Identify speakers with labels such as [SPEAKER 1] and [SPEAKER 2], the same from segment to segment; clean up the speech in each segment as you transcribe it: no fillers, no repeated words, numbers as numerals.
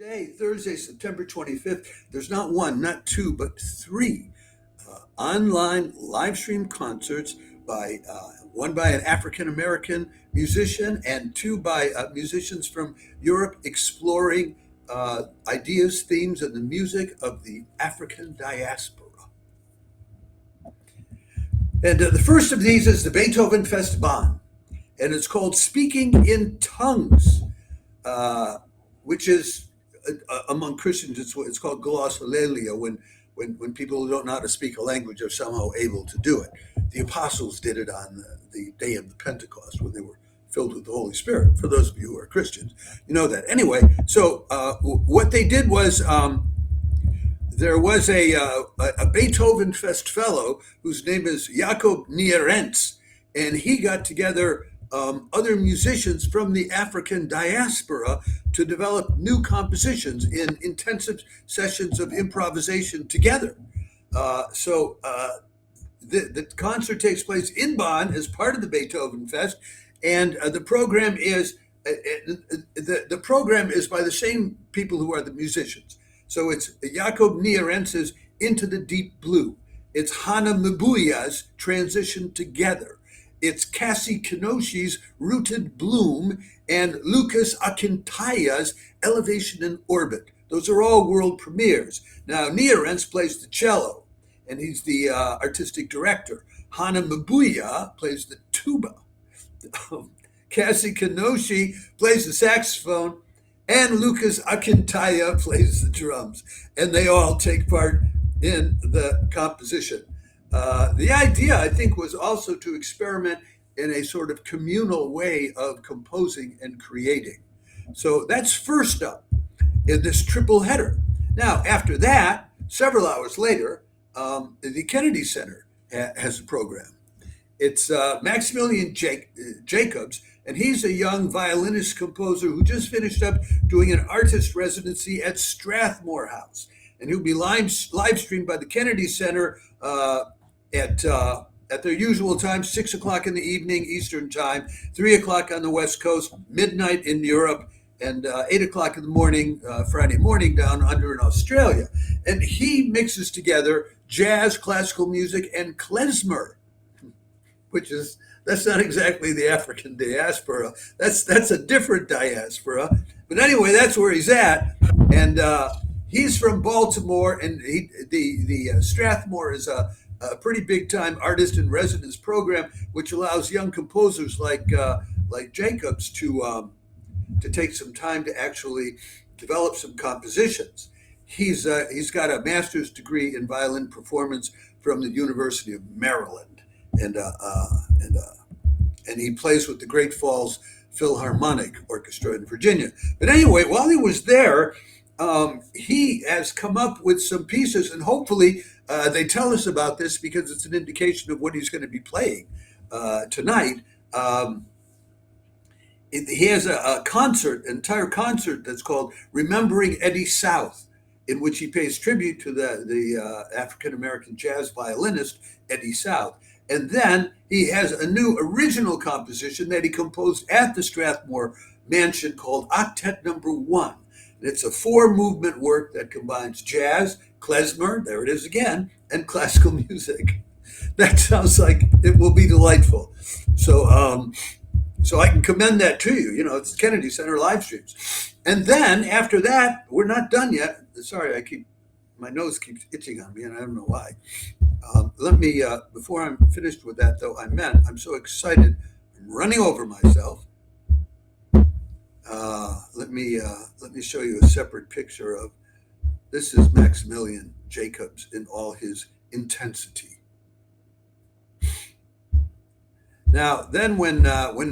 [SPEAKER 1] Today, Thursday, September 25th, there's not one, not two, but three online live stream concerts by one by an African American musician and two by musicians from Europe exploring ideas, themes, and the music of the African diaspora. And the first of these is the Beethovenfest Bonn, and it's called Speaking in Tongues, which is among Christians, it's called glossolalia when people who don't know how to speak a language are somehow able to do it. The apostles did it on the day of the Pentecost when they were filled with the Holy Spirit. For those of you who are Christians, you know that. Anyway, so what they did was there was a Beethovenfest fellow whose name is Jacob Nierentz, and he got together other musicians from the African diaspora to develop new compositions in intensive sessions of improvisation together. The concert takes place in Bonn as part of the Beethovenfest, and the program is by the same people who are the musicians. So it's Jacob Nierentz's Into the Deep Blue. It's Hana Mabuya's Transition Together. It's Cassie Kenoshi's Rooted Bloom and Lucas Akintaya's Elevation in Orbit. Those are all world premieres. Now, Nierentz plays the cello, and he's the artistic director. Hana Mabuya plays the tuba. Cassie Kenoshi plays the saxophone, and Lucas Akintaya plays the drums. And they all take part in the composition. The idea, I think, was also to experiment in a sort of communal way of composing and creating. So that's first up in this triple header. Now, after that, several hours later, the Kennedy Center has a program. It's Maximilian Jacobs, and he's a young violinist composer who just finished up doing an artist residency at Strathmore House. And he'll be live streamed by the Kennedy Center at their usual time, 6 o'clock in the evening, Eastern time, 3 o'clock on the West Coast, midnight in Europe, and 8 o'clock in the morning, Friday morning, down under in Australia. And he mixes together jazz, classical music, and klezmer, that's not exactly the African diaspora. That's a different diaspora. But anyway, that's where he's at. And he's from Baltimore, and the Strathmore is a pretty big-time artist in residence program, which allows young composers like Jacobs to take some time to actually develop some compositions. He's got a master's degree in violin performance from the University of Maryland, and he plays with the Great Falls Philharmonic Orchestra in Virginia. But anyway, while he was there, he has come up with some pieces, and hopefully they tell us about this because it's an indication of what he's going to be playing tonight. He has an entire concert that's called Remembering Eddie South, in which he pays tribute to the African-American jazz violinist Eddie South. And then he has a new original composition that he composed at the Strathmore Mansion called Octet Number 1. It's a 4-movement work that combines jazz, klezmer, there it is again, and classical music. That sounds like it will be delightful. So I can commend that to you. You know, it's Kennedy Center live streams. And then after that, we're not done yet. Sorry, my nose keeps itching on me, and I don't know why. Let me, before I'm finished with that, though, I'm so excited. I'm running over myself. Let me show you a separate picture of, this is Maximilian Jacobs in all his intensity. Now, then when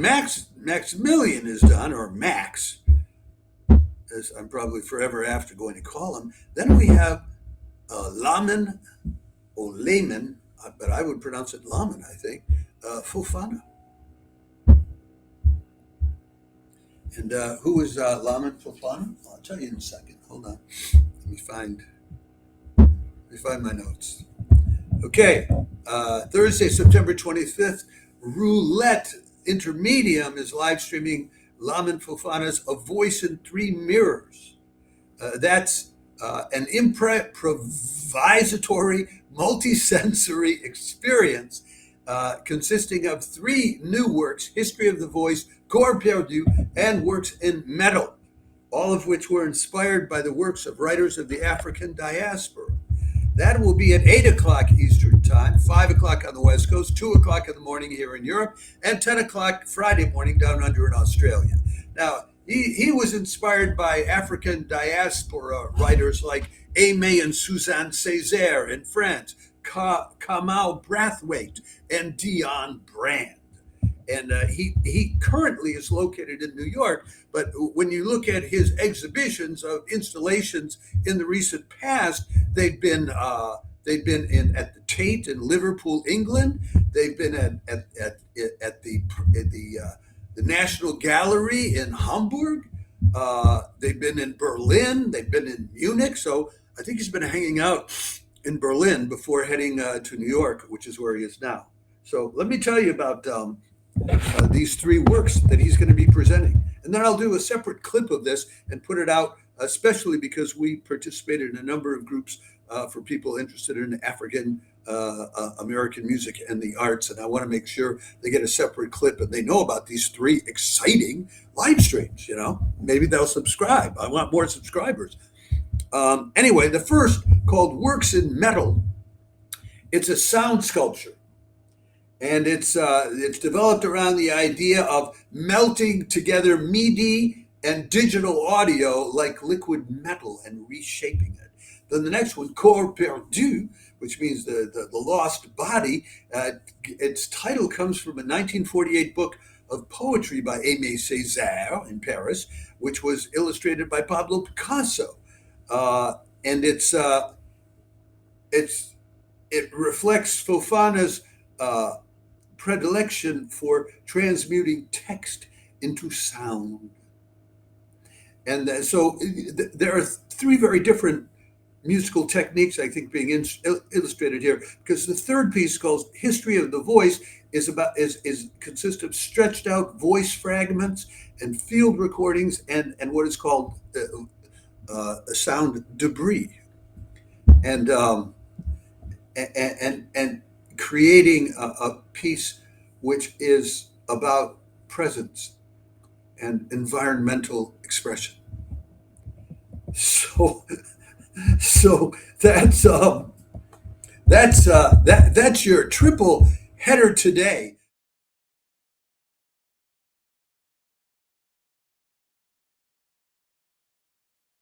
[SPEAKER 1] Maximilian is done, or Max, as I'm probably forever after going to call him, then we have Lamin, or Lamin, but I would pronounce it Lamin, I think, Fofana. And who is Lamin Fofana? I'll tell you in a second. Hold on. Let me find my notes. Okay, Thursday, September 25th, Roulette Intermedium is live streaming Lamin Fofana's A Voice in Three Mirrors. That's an improvisatory, multisensory experience consisting of 3 new works: History of the Voice, Corps Perdu, and Works in Metal, all of which were inspired by the works of writers of the African diaspora. That will be at 8 o'clock Eastern Time, 5 o'clock on the West Coast, 2 o'clock in the morning here in Europe, and 10 o'clock Friday morning down under in Australia. Now, he was inspired by African diaspora writers like Aimé and Suzanne Césaire in France, Kamau Brathwaite, and Dion Brand. And he currently is located in New York. But when you look at his exhibitions of installations in the recent past, they've been in at the Tate in Liverpool, England. They've been at the National Gallery in Hamburg. They've been in Berlin. They've been in Munich. So I think he's been hanging out in Berlin before heading to New York, which is where he is now. So let me tell you about these 3 works that he's going to be presenting. And then I'll do a separate clip of this and put it out, especially because we participated in a number of groups for people interested in African American music and the arts. And I want to make sure they get a separate clip and they know about these 3 exciting live streams. Maybe they'll subscribe. I want more subscribers. Anyway, the first, called Works in Metal, it's a sound sculpture. And it's developed around the idea of melting together MIDI and digital audio like liquid metal and reshaping it. Then the next one, Corps Perdu, which means the lost body. Its title comes from a 1948 book of poetry by Aimé Césaire in Paris, which was illustrated by Pablo Picasso. And it reflects Fofana's predilection for transmuting text into sound. And so there are 3 very different musical techniques, I think, being illustrated here, because the third piece, called History of the Voice, consists of stretched out voice fragments and field recordings and what is called sound debris. And creating a piece which is about presence and environmental expression. So that's your triple header today.